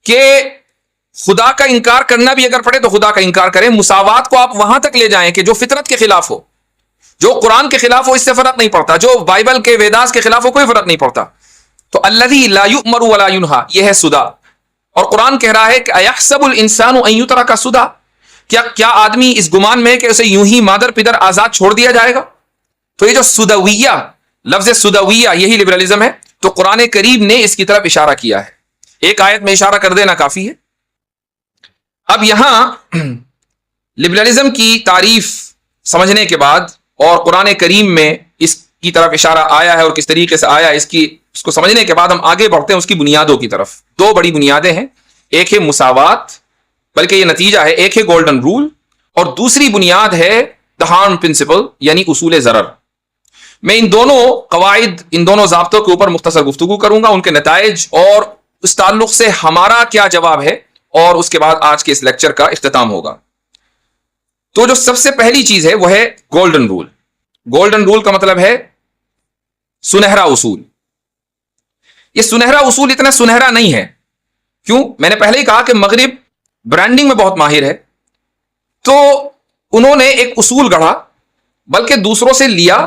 کہ خدا کا انکار کرنا بھی اگر پڑے تو خدا کا انکار کریں. مساوات کو آپ وہاں تک لے جائیں کہ جو فطرت کے خلاف ہو, جو قرآن کے خلاف ہو, اس سے فرق نہیں پڑتا, جو بائبل کے ویداس کے خلاف ہو کوئی فرق نہیں پڑتا. تو الذی لا یؤمر ولا ینہا, یہ ہے سدا. اور قرآن کہہ رہا ہے کہ ایحسب الانسان ان یترک سدا, کیا آدمی اس گمان میں کہ اسے یوں ہی مادر پدر آزاد چھوڑ دیا جائے گا؟ تو یہ جو سدویہ, لفظ سدویہ, یہی لبرلزم ہے. تو قرآن کریم نے اس کی طرف اشارہ کیا ہے. ایک آیت میں اشارہ کر دینا کافی ہے. اب یہاں لبرلزم کی تعریف سمجھنے کے بعد اور قرآن کریم میں اس کی طرف اشارہ آیا ہے اور کس طریقے سے آیا اس کو سمجھنے کے بعد ہم آگے بڑھتے ہیں اس کی بنیادوں کی طرف. دو بڑی بنیادیں ہیں, ایک ہے مساوات, بلکہ یہ نتیجہ ہے, ایک ہے گولڈن رول, اور دوسری بنیاد ہے دا ہارم پرنسپل یعنی اصول ضرر. میں ان دونوں قواعد, ان دونوں ضابطوں کے اوپر مختصر گفتگو کروں گا, ان کے نتائج اور اس تعلق سے ہمارا کیا جواب ہے, اور اس کے بعد آج کے اس لیکچر کا اختتام ہوگا. تو جو سب سے پہلی چیز ہے وہ ہے گولڈن رول. گولڈن رول کا مطلب ہے سنہرا اصول. یہ سنہرا اصول اتنا سنہرا نہیں ہے. کیوں؟ میں نے پہلے ہی کہا کہ مغرب برانڈنگ میں بہت ماہر ہے. تو انہوں نے ایک اصول گڑھا, بلکہ دوسروں سے لیا,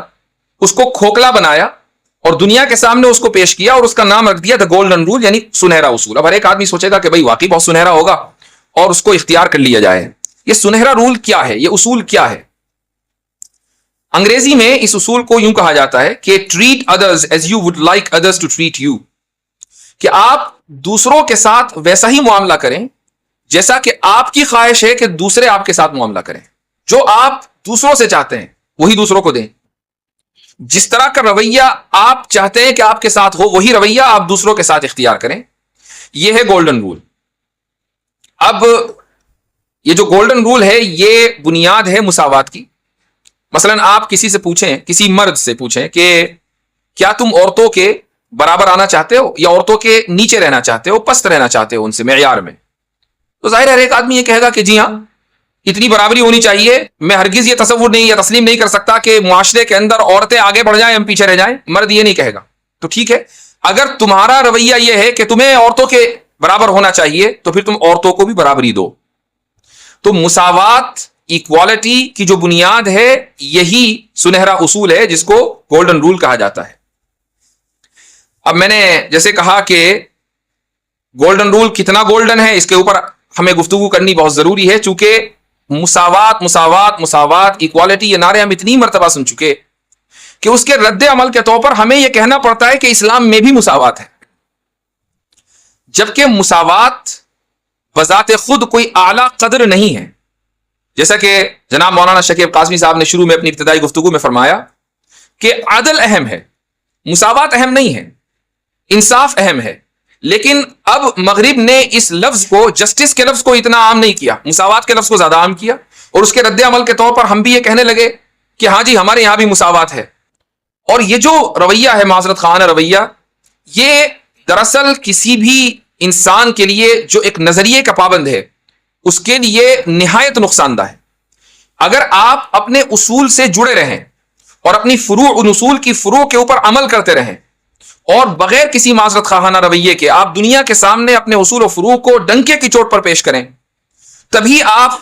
اس کو کھوکھلا بنایا اور دنیا کے سامنے اس کو پیش کیا اور اس کا نام رکھ دیا دا گولڈن رول یعنی سنہرا اصول. اب ہر ایک آدمی سوچے گا کہ بھائی واقعی بہت سنہرا ہوگا اور اس کو اختیار کر لیا جائے. یہ سنہرا رول کیا ہے, یہ اصول کیا ہے؟ انگریزی میں اس اصول کو یوں کہا جاتا ہے کہ treat others as you would like others to treat you, کہ آپ دوسروں کے ساتھ ویسا ہی معاملہ کریں جیسا کہ آپ کی خواہش ہے کہ دوسرے آپ کے ساتھ معاملہ کریں. جو آپ دوسروں سے چاہتے ہیں وہی دوسروں کو دیں. جس طرح کا رویہ آپ چاہتے ہیں کہ آپ کے ساتھ ہو وہی رویہ آپ دوسروں کے ساتھ اختیار کریں. یہ ہے گولڈن رول. اب یہ جو گولڈن رول ہے یہ بنیاد ہے مساوات کی. مثلا آپ کسی سے پوچھیں, کسی مرد سے پوچھیں کہ کیا تم عورتوں کے برابر آنا چاہتے ہو یا عورتوں کے نیچے رہنا چاہتے ہو, پست رہنا چاہتے ہو ان سے معیار میں؟ تو ظاہر ہے ایک آدمی یہ کہے گا کہ جی ہاں اتنی برابری ہونی چاہیے. میں ہرگز یہ تصور نہیں یا تسلیم نہیں کر سکتا کہ معاشرے کے اندر عورتیں آگے بڑھ جائیں ہم پیچھے رہ جائیں. مرد یہ نہیں کہے گا. تو ٹھیک ہے, اگر تمہارا رویہ یہ ہے کہ تمہیں عورتوں کے برابر ہونا چاہیے تو پھر تم عورتوں کو بھی برابری دو. تو مساوات, ایکوالٹی کی جو بنیاد ہے یہی سنہرا اصول ہے جس کو گولڈن رول کہا جاتا ہے. اب میں نے جیسے کہا کہ گولڈن رول کتنا گولڈن ہے اس کے اوپر ہمیں گفتگو کرنی بہت ضروری ہے, چونکہ مساوات مساوات مساوات ایکوالٹی یہ نعرے ہم اتنی مرتبہ سن چکے کہ اس کے رد عمل کے طور پر ہمیں یہ کہنا پڑتا ہے کہ اسلام میں بھی مساوات ہے, جبکہ مساوات بذات خود کوئی اعلیٰ قدر نہیں ہے. جیسا کہ جناب مولانا شکیب قاسمی صاحب نے شروع میں اپنی ابتدائی گفتگو میں فرمایا کہ عدل اہم ہے, مساوات اہم نہیں ہے, انصاف اہم ہے. لیکن اب مغرب نے اس لفظ کو, جسٹس کے لفظ کو اتنا عام نہیں کیا, مساوات کے لفظ کو زیادہ عام کیا, اور اس کے رد عمل کے طور پر ہم بھی یہ کہنے لگے کہ ہاں جی ہمارے یہاں بھی مساوات ہے. اور یہ جو رویہ ہے معذرت خواہانہ رویہ, یہ دراصل کسی بھی انسان کے لیے جو ایک نظریے کا پابند ہے اس کے لیے نہایت نقصان دہ ہے. اگر آپ اپنے اصول سے جڑے رہیں اور اپنی فروع, ان اصول کی فروع کے اوپر عمل کرتے رہیں اور بغیر کسی معذرت خواہانہ رویے کے آپ دنیا کے سامنے اپنے اصول و فروع کو ڈنکے کی چوٹ پر پیش کریں, تبھی آپ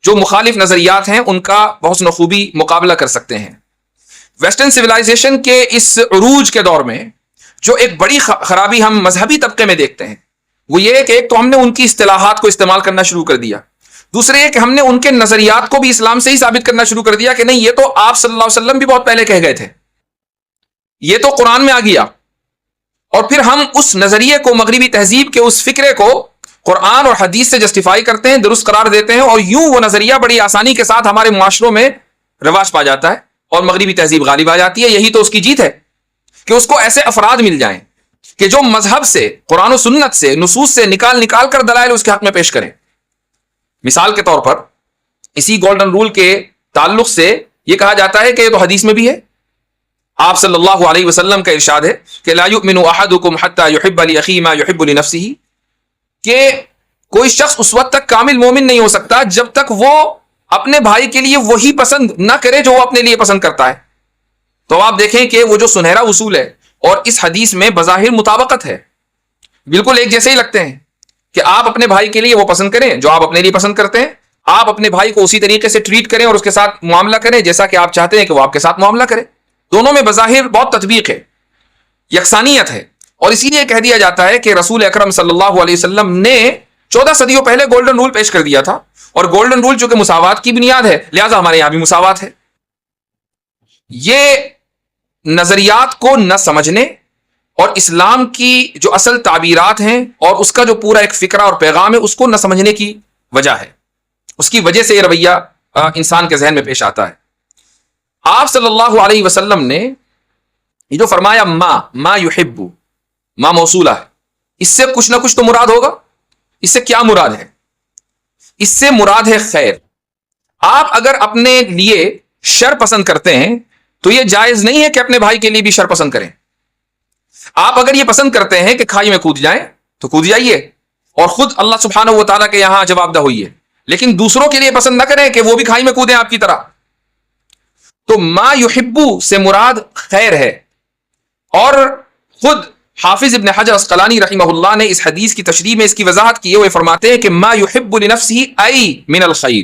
جو مخالف نظریات ہیں ان کا بحسن خوبی مقابلہ کر سکتے ہیں. ویسٹرن سویلائزیشن کے اس عروج کے دور میں جو ایک بڑی خرابی ہم مذہبی طبقے میں دیکھتے ہیں وہ یہ کہ ایک تو ہم نے ان کی اصطلاحات کو استعمال کرنا شروع کر دیا, دوسرے یہ کہ ہم نے ان کے نظریات کو بھی اسلام سے ہی ثابت کرنا شروع کر دیا کہ نہیں یہ تو آپ صلی اللہ علیہ وسلم بھی بہت پہلے کہہ گئے تھے, یہ تو قرآن میں آ گیا. اور پھر ہم اس نظریے کو, مغربی تہذیب کے اس فکرے کو قرآن اور حدیث سے جسٹیفائی کرتے ہیں, درست قرار دیتے ہیں, اور یوں وہ نظریہ بڑی آسانی کے ساتھ ہمارے معاشروں میں رواج پا جاتا ہے اور مغربی تہذیب غالب آ جاتی ہے. یہی تو اس کی جیت ہے کہ اس کو ایسے افراد مل جائیں کہ جو مذہب سے, قرآن و سنت سے, نصوص سے نکال کر دلائل اس کے حق میں پیش کریں. مثال کے طور پر اسی گولڈن رول کے تعلق سے یہ کہا جاتا ہے کہ یہ تو حدیث میں بھی ہے. آپ صلی اللہ علیہ وسلم کا ارشاد ہے کہ لا یؤمن احدکم حتی یحب لاخیہ ما یحب لنفسہ, کہ کوئی شخص اس وقت تک کامل مومن نہیں ہو سکتا جب تک وہ اپنے بھائی کے لیے وہی پسند نہ کرے جو وہ اپنے لیے پسند کرتا ہے. تو آپ دیکھیں کہ وہ جو سنہرا اصول ہے اور اس حدیث میں بظاہر مطابقت ہے, بالکل ایک جیسے ہی لگتے ہیں, کہ آپ اپنے بھائی کے لیے وہ پسند کریں جو آپ اپنے لیے پسند کرتے ہیں، آپ اپنے بھائی کو اسی طریقے سے ٹریٹ کریں اور اس کے ساتھ معاملہ کریں جیسا کہ آپ چاہتے ہیں کہ وہ آپ کے ساتھ معاملہ کرے. دونوں میں بظاہر بہت تطبیق ہے، یکسانیت ہے. اور اسی لیے کہہ دیا جاتا ہے کہ رسول اکرم صلی اللہ علیہ وسلم نے 14 صدیوں پہلے گولڈن رول پیش کر دیا تھا، اور گولڈن رول چونکہ مساوات کی بنیاد ہے لہذا ہمارے یہاں بھی مساوات ہے. یہ نظریات کو نہ سمجھنے اور اسلام کی جو اصل تعبیرات ہیں اور اس کا جو پورا ایک فکرہ اور پیغام ہے اس کو نہ سمجھنے کی وجہ ہے. اس کی وجہ سے یہ رویہ انسان کے ذہن میں پیش آتا ہے. آپ صلی اللہ علیہ وسلم نے یہ جو فرمایا ما یحب، ما موصولہ ہے، اس سے کچھ نہ کچھ تو مراد ہوگا. اس سے کیا مراد ہے؟ اس سے مراد ہے خیر. آپ اگر اپنے لیے شر پسند کرتے ہیں تو یہ جائز نہیں ہے کہ اپنے بھائی کے لیے بھی شر پسند کریں. آپ اگر یہ پسند کرتے ہیں کہ کھائی میں کود جائیں تو کود جائیے اور خود اللہ سبحانہ و تعالیٰ کے یہاں جواب دہ ہوئیے، لیکن دوسروں کے لیے پسند نہ کریں کہ وہ بھی کھائی میں کودیں آپ کی طرح. تو ما یحبو سے مراد خیر ہے. اور خود حافظ ابن حجر عسقلانی رحمہ اللہ نے اس حدیث کی تشریح میں اس کی وضاحت کی ہے. وہ فرماتے ہیں کہ ما یحب لنفسہ ای من الخیر،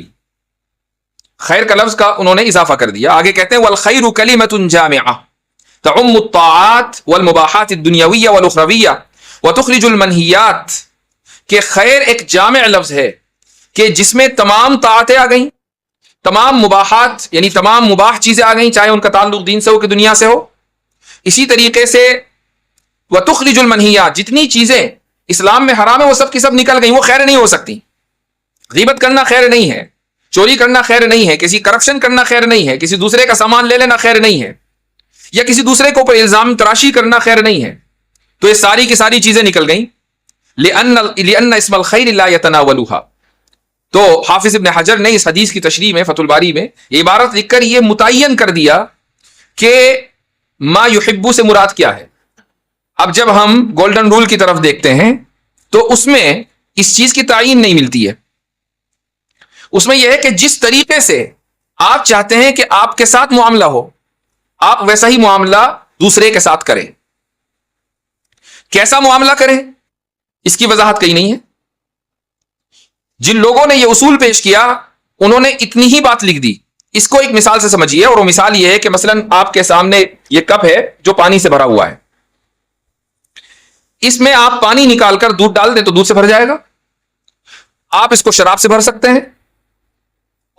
خیر کا لفظ کا انہوں نے اضافہ کر دیا. آگے کہتے ہیں والخیر کلمۃ جامعہ تعم الطاعات والمباحات الدنیویہ والاخرویہ وتخرج المنہیات، کہ خیر ایک جامع لفظ ہے کہ جس میں تمام طاعتیں آ گئیں، تمام مباحات یعنی تمام مباح چیزیں آ گئیں، چاہے ان کا تعلق دین سے ہو کہ دنیا سے ہو. اسی طریقے سے وتخرج المنہیات، جتنی چیزیں اسلام میں حرام ہے وہ سب کی سب نکل گئیں، وہ خیر نہیں ہو سکتی. غیبت کرنا خیر نہیں ہے، چوری کرنا خیر نہیں ہے، کسی کرپشن کرنا خیر نہیں ہے، کسی دوسرے کا سامان لے لینا خیر نہیں ہے، یا کسی دوسرے کے اوپر الزام تراشی کرنا خیر نہیں ہے. تو یہ ساری کی ساری چیزیں نکل گئیں. لأن اسم الخیر لا يتناولها. تو حافظ ابن حجر نے اس حدیث کی تشریح میں فتح الباری میں یہ عبارت لکھ کر یہ متعین کر دیا کہ ما یحبو سے مراد کیا ہے. اب جب ہم گولڈن رول کی طرف دیکھتے ہیں تو اس میں اس چیز کی تعین نہیں ملتی ہے. اس میں یہ ہے کہ جس طریقے سے آپ چاہتے ہیں کہ آپ کے ساتھ معاملہ ہو آپ ویسا ہی معاملہ دوسرے کے ساتھ کریں. کیسا معاملہ کریں اس کی وضاحت کہیں نہیں ہے. جن لوگوں نے یہ اصول پیش کیا انہوں نے اتنی ہی بات لکھ دی. اس کو ایک مثال سے سمجھیے، اور وہ مثال یہ ہے کہ مثلا آپ کے سامنے یہ کپ ہے جو پانی سے بھرا ہوا ہے. اس میں آپ پانی نکال کر دودھ ڈال دیں تو دودھ سے بھر جائے گا. آپ اس کو شراب سے بھر سکتے ہیں،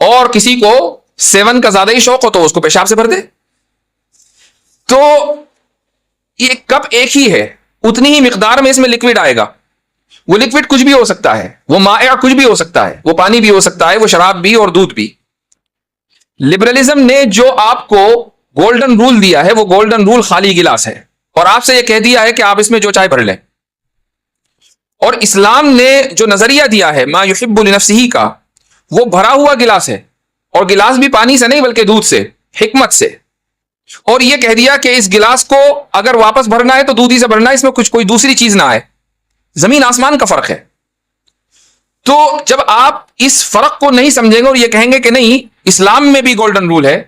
اور کسی کو 7 کا زیادہ ہی شوق ہو تو اس کو پیشاب سے بھر دے. تو یہ کپ ایک ہی ہے، اتنی ہی مقدار میں اس میں لکوڈ آئے گا. وہ لکوڈ کچھ بھی ہو سکتا ہے، وہ مائع کچھ بھی ہو سکتا ہے، وہ پانی بھی ہو سکتا ہے، وہ شراب بھی اور دودھ بھی. لبرلزم نے جو آپ کو گولڈن رول دیا ہے وہ گولڈن رول خالی گلاس ہے، اور آپ سے یہ کہہ دیا ہے کہ آپ اس میں جو چاہے بھر لیں. اور اسلام نے جو نظریہ دیا ہے ما یحب لنفسہ کا، وہ بھرا ہوا گلاس ہے، اور گلاس بھی پانی سے نہیں بلکہ دودھ سے، حکمت سے. اور یہ کہہ دیا کہ اس گلاس کو اگر واپس بھرنا ہے تو دودھ ہی سے بھرنا ہے، اس میں کچھ کوئی دوسری چیز نہ آئے. زمین آسمان کا فرق ہے. تو جب آپ اس فرق کو نہیں سمجھیں گے اور یہ کہیں گے کہ نہیں اسلام میں بھی گولڈن رول ہے،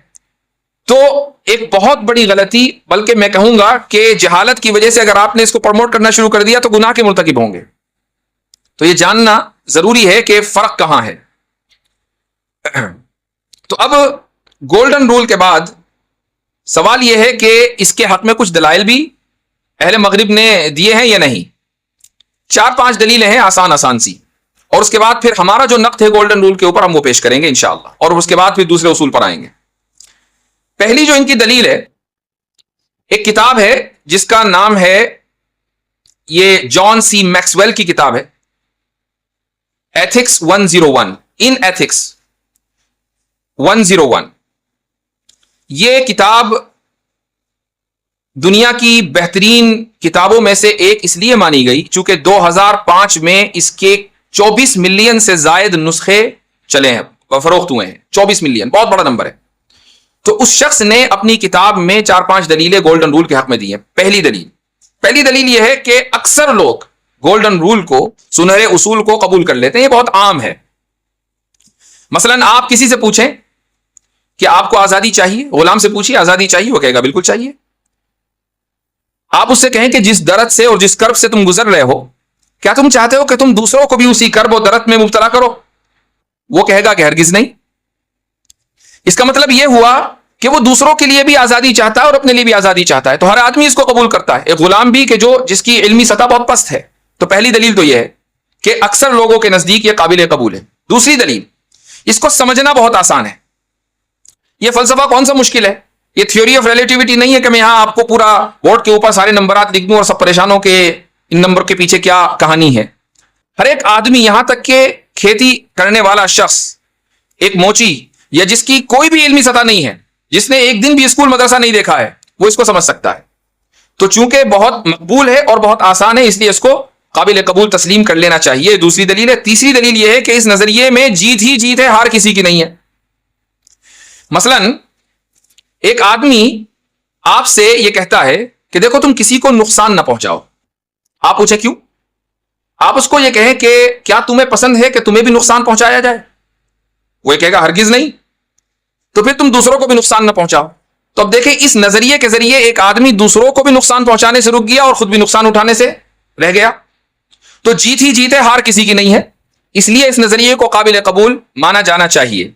تو ایک بہت بڑی غلطی، بلکہ میں کہوں گا کہ جہالت کی وجہ سے اگر آپ نے اس کو پروموٹ کرنا شروع کر دیا تو گناہ کے مرتکب ہوں گے. تو یہ جاننا ضروری ہے کہ فرق کہاں ہے. تو اب گولڈن رول کے بعد سوال یہ ہے کہ اس کے حق میں کچھ دلائل بھی اہل مغرب نے دیے ہیں یا نہیں. 4-5 دلیلیں ہیں آسان سی، اور اس کے بعد پھر ہمارا جو نقد ہے گولڈن رول کے اوپر ہم وہ پیش کریں گے انشاءاللہ، اور اس کے بعد پھر دوسرے اصول پر آئیں گے. پہلی جو ان کی دلیل ہے، ایک کتاب ہے جس کا نام ہے، یہ جان سی میکسویل کی کتاب ہے، ایتھکس 101 ان ایتھکس 101. یہ کتاب دنیا کی بہترین کتابوں میں سے ایک اس لیے مانی گئی چونکہ 2005 میں اس کے 24 ملین سے زائد نسخے چلے ہیں، فروخت ہوئے ہیں. 24 ملین بہت بڑا نمبر ہے. تو اس شخص نے اپنی کتاب میں 4-5 دلیلیں گولڈن رول کے حق میں دی ہیں. پہلی دلیل یہ ہے کہ اکثر لوگ گولڈن رول کو، سنہرے اصول کو قبول کر لیتے ہیں. یہ بہت عام ہے. مثلا آپ کسی سے پوچھیں کہ آپ کو آزادی چاہیے، غلام سے پوچھیے آزادی چاہیے، وہ کہے گا بالکل چاہیے. آپ اس سے کہیں کہ جس درد سے اور جس کرب سے تم گزر رہے ہو کیا تم چاہتے ہو کہ تم دوسروں کو بھی اسی کرب و درد میں مبتلا کرو؟ وہ کہے گا کہ ہرگز نہیں۔ اس کا مطلب یہ ہوا کہ وہ دوسروں کے لیے بھی آزادی چاہتا ہے اور اپنے لیے بھی آزادی چاہتا ہے، تو ہر آدمی اس کو قبول کرتا ہے، ایک غلام بھی کہ جس کی علمی سطح بہت پست ہے۔ تو پہلی دلیل تو یہ ہے کہ اکثر لوگوں کے نزدیک یہ قابل قبول ہے۔ دوسری دلیل، اس کو سمجھنا بہت آسان ہے۔ یہ فلسفہ کون سا مشکل ہے؟ یہ تھیوری آف ریلیٹیوٹی نہیں ہے کہ میں یہاں آپ کو پورا بورڈ کے اوپر سارے نمبرات لکھ دوں اور سب پریشان ہو کہ ان نمبر کے پیچھے کیا کہانی ہے۔ ہر ایک آدمی، یہاں تک کہ کھیتی کرنے والا شخص، ایک موچی یا جس کی کوئی بھی علمی سطح نہیں ہے، جس نے ایک دن بھی اسکول مدرسہ نہیں دیکھا ہے، وہ اس کو سمجھ سکتا ہے۔ تو چونکہ بہت مقبول ہے اور بہت آسان ہے، اس لیے اس کو قابل قبول تسلیم کر لینا چاہیے۔ دوسری دلیل ہے۔ تیسری دلیل یہ ہے کہ اس نظریے میں جیت ہی جیت ہے، ہار کسی کی نہیں ہے۔ مثلا ایک آدمی آپ سے یہ کہتا ہے کہ دیکھو تم کسی کو نقصان نہ پہنچاؤ۔ آپ پوچھیں کیوں؟ آپ اس کو یہ کہیں کہ کیا تمہیں پسند ہے کہ تمہیں بھی نقصان پہنچایا جائے؟ وہ یہ کہے گا ہرگز نہیں۔ تو پھر تم دوسروں کو بھی نقصان نہ پہنچاؤ۔ تو اب دیکھیں، اس نظریے کے ذریعے ایک آدمی دوسروں کو بھی نقصان پہنچانے سے رک گیا اور خود بھی نقصان اٹھانے سے رہ گیا۔ تو جیت ہی جیت ہے، ہار کسی کی نہیں ہے، اس لیے اس نظریے کو قابل قبول مانا جانا چاہیے۔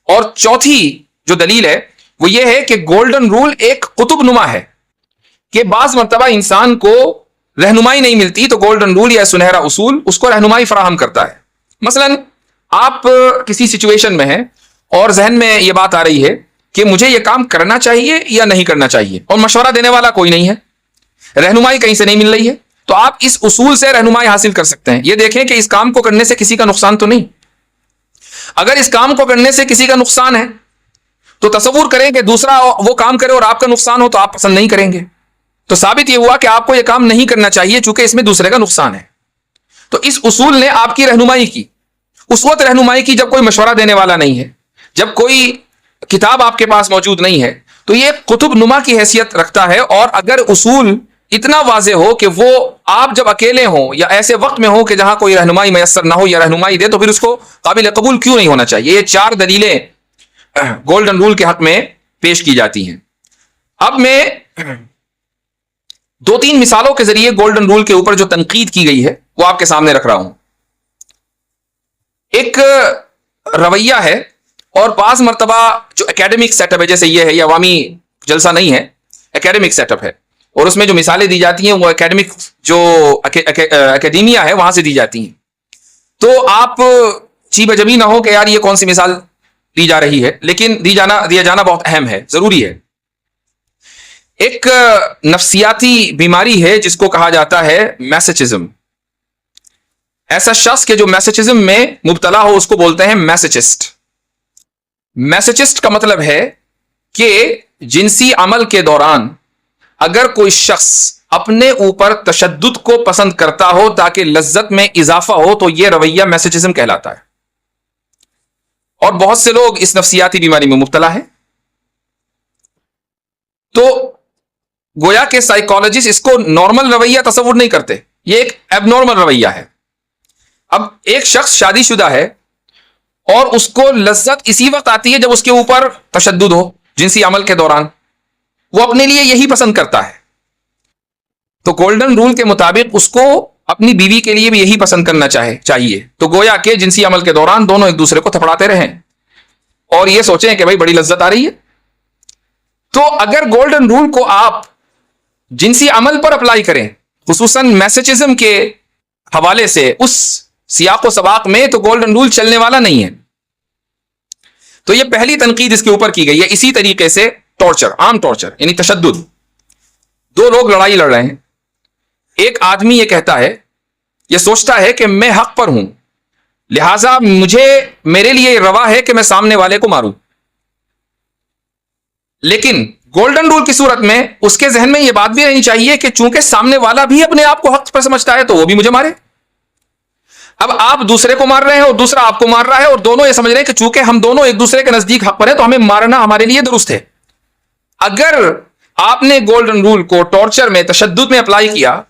اور چوتھی جو دلیل ہے وہ یہ ہے کہ گولڈن رول ایک قطب نما ہے، کہ بعض مرتبہ انسان کو رہنمائی نہیں ملتی تو گولڈن رول یا سنہرا اصول اس کو رہنمائی فراہم کرتا ہے۔ مثلا آپ کسی سچویشن میں ہیں اور ذہن میں یہ بات آ رہی ہے کہ مجھے یہ کام کرنا چاہیے یا نہیں کرنا چاہیے، اور مشورہ دینے والا کوئی نہیں ہے، رہنمائی کہیں سے نہیں مل رہی ہے، تو آپ اس اصول سے رہنمائی حاصل کر سکتے ہیں۔ یہ دیکھیں کہ اس کام کو کرنے سے کسی کا نقصان تو نہیں۔ اگر اس کام کو کرنے سے کسی کا نقصان ہے تو تصور کریں کہ دوسرا وہ کام کرے اور آپ کا نقصان ہو تو آپ پسند نہیں کریں گے۔ تو ثابت یہ ہوا کہ آپ کو یہ کام نہیں کرنا چاہیے چونکہ اس میں دوسرے کا نقصان ہے۔ تو اس اصول نے آپ کی رہنمائی کی، اس وقت رہنمائی کی جب کوئی مشورہ دینے والا نہیں ہے، جب کوئی کتاب آپ کے پاس موجود نہیں ہے، تو یہ قطب نما کی حیثیت رکھتا ہے۔ اور اگر اصول اتنا واضح ہو کہ وہ آپ جب اکیلے ہوں یا ایسے وقت میں ہو کہ جہاں کوئی رہنمائی میسر نہ ہو یا رہنمائی دے، تو پھر اس کو قابل قبول کیوں نہیں ہونا چاہیے؟ یہ 4 دلیلیں گولڈن رول کے حق میں پیش کی جاتی ہیں۔ اب میں 2-3 مثالوں کے ذریعے گولڈن رول کے اوپر جو تنقید کی گئی ہے وہ آپ کے سامنے رکھ رہا ہوں۔ ایک رویہ ہے، اور بعض مرتبہ جو اکیڈمک سیٹ اپ ہے، جیسے یہ ہے، یہ عوامی جلسہ نہیں ہے، اکیڈمک سیٹ اپ ہے، اور اس میں جو مثالیں دی جاتی ہیں وہ اکیڈمک جو اکیڈیمیا ہے وہاں سے دی جاتی ہیں۔ تو آپ چی بجبی نہ ہو کہ یار یہ کون سی مثال دی جا رہی ہے، لیکن دیا جانا بہت اہم ہے، ضروری ہے۔ ایک نفسیاتی بیماری ہے جس کو کہا جاتا ہے میسیچزم۔ ایسا شخص کہ جو میسیچزم میں مبتلا ہو اس کو بولتے ہیں میسیچسٹ۔ میسیچسٹ کا مطلب ہے کہ جنسی عمل کے دوران اگر کوئی شخص اپنے اوپر تشدد کو پسند کرتا ہو تاکہ لذت میں اضافہ ہو تو یہ رویہ میسیچزم کہلاتا ہے، اور بہت سے لوگ اس نفسیاتی بیماری میں مبتلا ہیں۔ تو گویا کہ سائیکالوجسٹ اس کو نارمل رویہ تصور نہیں کرتے، یہ ایک ایب نارمل رویہ ہے۔ اب ایک شخص شادی شدہ ہے اور اس کو لذت اسی وقت آتی ہے جب اس کے اوپر تشدد ہو جنسی عمل کے دوران، وہ اپنے لیے یہی پسند کرتا ہے۔ تو گولڈن رول کے مطابق اس کو اپنی بیوی کے لیے بھی یہی پسند کرنا چاہیے۔ تو گویا کہ جنسی عمل کے دوران دونوں ایک دوسرے کو تھپڑاتے رہیں اور یہ سوچیں کہ بھائی بڑی لذت آ رہی ہے۔ تو اگر گولڈن رول کو آپ جنسی عمل پر اپلائی کریں، خصوصاً میسیچزم کے حوالے سے اس سیاق و سباق میں، تو گولڈن رول چلنے والا نہیں ہے۔ تو یہ پہلی تنقید اس کے اوپر کی گئی ہے۔ اسی طریقے سے ٹارچر، عام ٹارچر یعنی تشدد۔ 2 لوگ لڑائی لڑ رہے ہیں، ایک آدمی یہ کہتا ہے، یہ سوچتا ہے کہ میں حق پر ہوں، لہذا میرے لیے روا ہے کہ میں سامنے والے کو ماروں۔ لیکن گولڈن رول کی صورت میں اس کے ذہن میں یہ بات بھی رہنی چاہیے کہ چونکہ سامنے والا بھی اپنے آپ کو حق پر سمجھتا ہے تو وہ بھی مجھے مارے۔ اب آپ دوسرے کو مار رہے ہیں اور دوسرا آپ کو مار رہا ہے، اور دونوں یہ سمجھ رہے ہیں کہ چونکہ ہم دونوں ایک دوسرے کے نزدیک حق پر ہیں تو ہمیں مارنا ہمارے لیے درست ہے۔ اگر آپ نے گولڈن رول کو ٹارچر میں، تشدد میں اپلائی کیا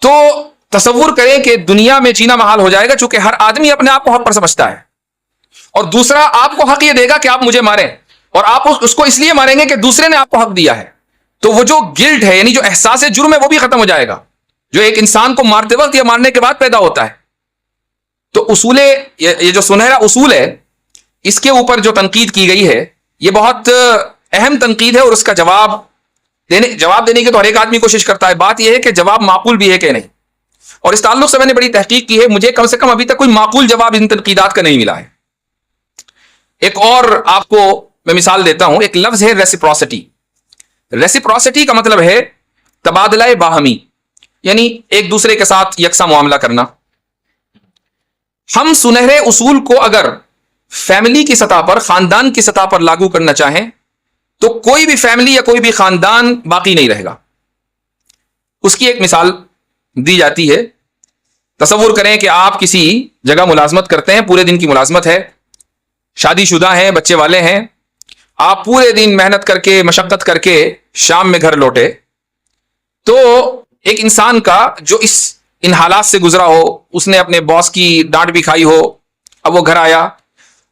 تو تصور کریں کہ دنیا میں جینا محال ہو جائے گا، چونکہ ہر آدمی اپنے آپ کو حق پر سمجھتا ہے، اور دوسرا آپ کو حق یہ دے گا کہ آپ مجھے ماریں، اور آپ اس کو اس لیے ماریں گے کہ دوسرے نے آپ کو حق دیا ہے۔ تو وہ جو گلٹ ہے یعنی جو احساس جرم ہے وہ بھی ختم ہو جائے گا، جو ایک انسان کو مارتے وقت یا مارنے کے بعد پیدا ہوتا ہے. تو اصول یہ جو سنہرا اصول ہے اس کے اوپر جو تنقید کی گئی ہے یہ بہت اہم تنقید ہے, اور اس کا جواب دینے کی تو ہر ایک آدمی کوشش کرتا ہے. بات یہ ہے کہ جواب معقول بھی ہے کہ نہیں, اور اس تعلق سے میں نے بڑی تحقیق کی ہے. مجھے کم سے کم ابھی تک کوئی معقول جواب ان تنقیدات کا نہیں ملا ہے. ایک اور آپ کو میں مثال دیتا ہوں. ایک لفظ ہے ریسیپروسٹی. ریسیپروسٹی کا مطلب ہے تبادلہ باہمی, یعنی ایک دوسرے کے ساتھ یکساں معاملہ کرنا. ہم سنہرے اصول کو اگر فیملی کی سطح پر, خاندان کی سطح پر لاگو کرنا چاہیں تو کوئی بھی فیملی یا کوئی بھی خاندان باقی نہیں رہے گا. اس کی ایک مثال دی جاتی ہے. تصور کریں کہ آپ کسی جگہ ملازمت کرتے ہیں, پورے دن کی ملازمت ہے, شادی شدہ ہیں, بچے والے ہیں. آپ پورے دن محنت کر کے, مشقت کر کے شام میں گھر لوٹے, تو ایک انسان کا جو ان حالات سے گزرا ہو, اس نے اپنے باس کی ڈانٹ بھی کھائی ہو, اب وہ گھر آیا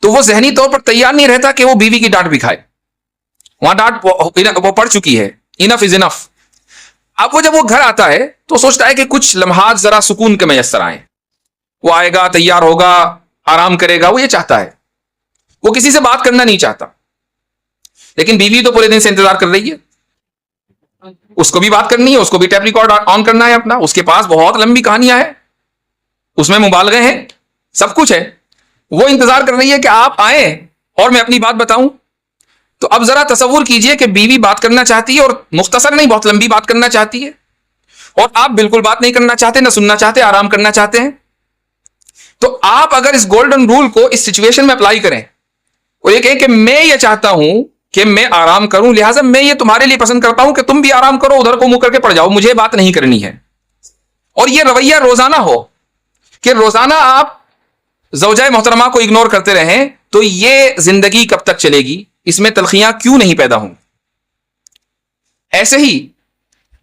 تو وہ ذہنی طور پر تیار نہیں رہتا کہ وہ بیوی کی ڈانٹ بھی کھائے. وہاں ڈانٹ وہ پڑ چکی ہے, انف از انف. اب وہ جب وہ گھر آتا ہے تو سوچتا ہے کہ کچھ لمحات ذرا سکون کے میسر آئیں. وہ آئے گا, تیار ہوگا, آرام کرے گا, وہ یہ چاہتا ہے. وہ کسی سے بات کرنا نہیں چاہتا, لیکن بیوی تو پورے دن سے انتظار کر رہی ہے. اس کو بھی بات کرنی ہے, اس کو بھی ٹیپ ریکارڈ آن کرنا ہے اپنا, اس کے پاس بہت لمبی کہانیاں ہیں, اس میں مبالغے ہیں, سب کچھ ہے. وہ انتظار کر رہی ہے کہ آپ آئیں اور میں اپنی بات بتاؤں. تو اب ذرا تصور کیجئے کہ بیوی بات کرنا چاہتی ہے, اور مختصر نہیں, بہت لمبی بات کرنا چاہتی ہے, اور آپ بالکل بات نہیں کرنا چاہتے, نہ سننا چاہتے, آرام کرنا چاہتے ہیں. تو آپ اگر اس گولڈن رول کو اس سچویشن میں اپلائی کریں اور یہ کہیں کہ میں یہ چاہتا ہوں کہ میں آرام کروں, لہٰذا میں یہ تمہارے لیے پسند کرتا ہوں کہ تم بھی آرام کرو, ادھر کو منہ کر کے پڑ جاؤ, مجھے بات نہیں کرنی ہے, اور یہ رویہ روزانہ ہو کہ روزانہ آپ زوجہ محترمہ کو اگنور کرتے رہیں, تو یہ زندگی کب تک چلے گی؟ اس میں تلخیاں کیوں نہیں پیدا ہوں؟ ایسے ہی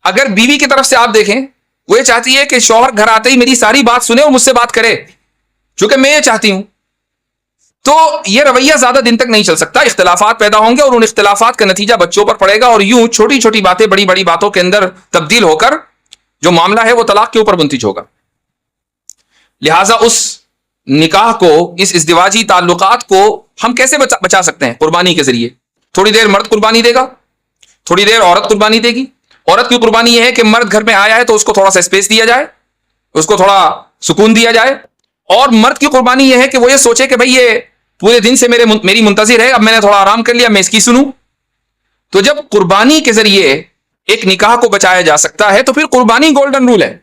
اگر بیوی کی طرف سے آپ دیکھیں, وہ یہ چاہتی ہے کہ شوہر گھر آتے ہی میری ساری بات سنے اور مجھ سے بات کرے, چونکہ میں یہ چاہتی ہوں, تو یہ رویہ زیادہ دن تک نہیں چل سکتا. اختلافات پیدا ہوں گے, اور ان اختلافات کا نتیجہ بچوں پر پڑے گا, اور یوں چھوٹی چھوٹی باتیں بڑی بڑی باتوں کے اندر تبدیل ہو کر جو معاملہ ہے وہ طلاق کے اوپر منتج ہوگا. لہٰذا اس نکاح کو, اس ازدواجی تعلقات کو ہم کیسے بچا سکتے ہیں؟ قربانی کے ذریعے. تھوڑی دیر مرد قربانی دے گا, تھوڑی دیر عورت قربانی دے گی. عورت کی قربانی یہ ہے کہ مرد گھر میں آیا ہے تو اس کو تھوڑا سا اسپیس دیا جائے, اس کو تھوڑا سکون دیا جائے. اور مرد کی قربانی یہ ہے کہ وہ یہ سوچے کہ بھئی یہ پورے دن سے میری منتظر ہے, اب میں نے تھوڑا آرام کر لیا, میں اس کی سنوں. تو جب قربانی کے ذریعے ایک نکاح کو بچایا جا سکتا ہے تو پھر قربانی گولڈن رول ہے.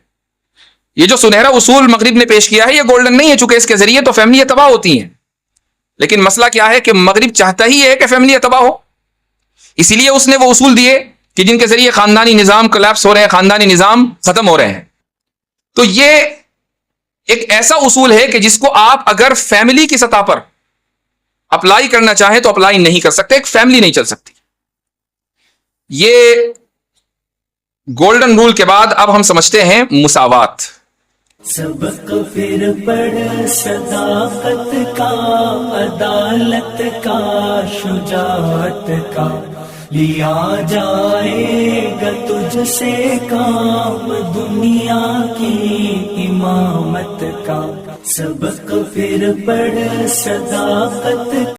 یہ جو سنہرا اصول مغرب نے پیش کیا ہے یہ گولڈن نہیں ہے, چونکہ اس کے ذریعے تو فیملی تباہ ہوتی ہیں. لیکن مسئلہ کیا ہے کہ مغرب چاہتا ہی ہے کہ فیملی تباہ ہو, اسی لیے اس نے وہ اصول دیے کہ جن کے ذریعے خاندانی نظام کولیپس ہو رہے ہیں, خاندانی نظام ختم ہو رہے ہیں. تو یہ ایک ایسا اصول ہے کہ جس کو آپ اگر فیملی کی سطح پر اپلائی کرنا چاہیں تو اپلائی نہیں کر سکتے, ایک فیملی نہیں چل سکتی. یہ گولڈن رول کے بعد اب ہم سمجھتے ہیں مساوات. سبق پھر پڑھ صداقت کا, عدالت کا, شجاعت کا, لیا جائے گا تجھ سے کام دنیا کی امامت کا. سبق پھر پڑھ صداقت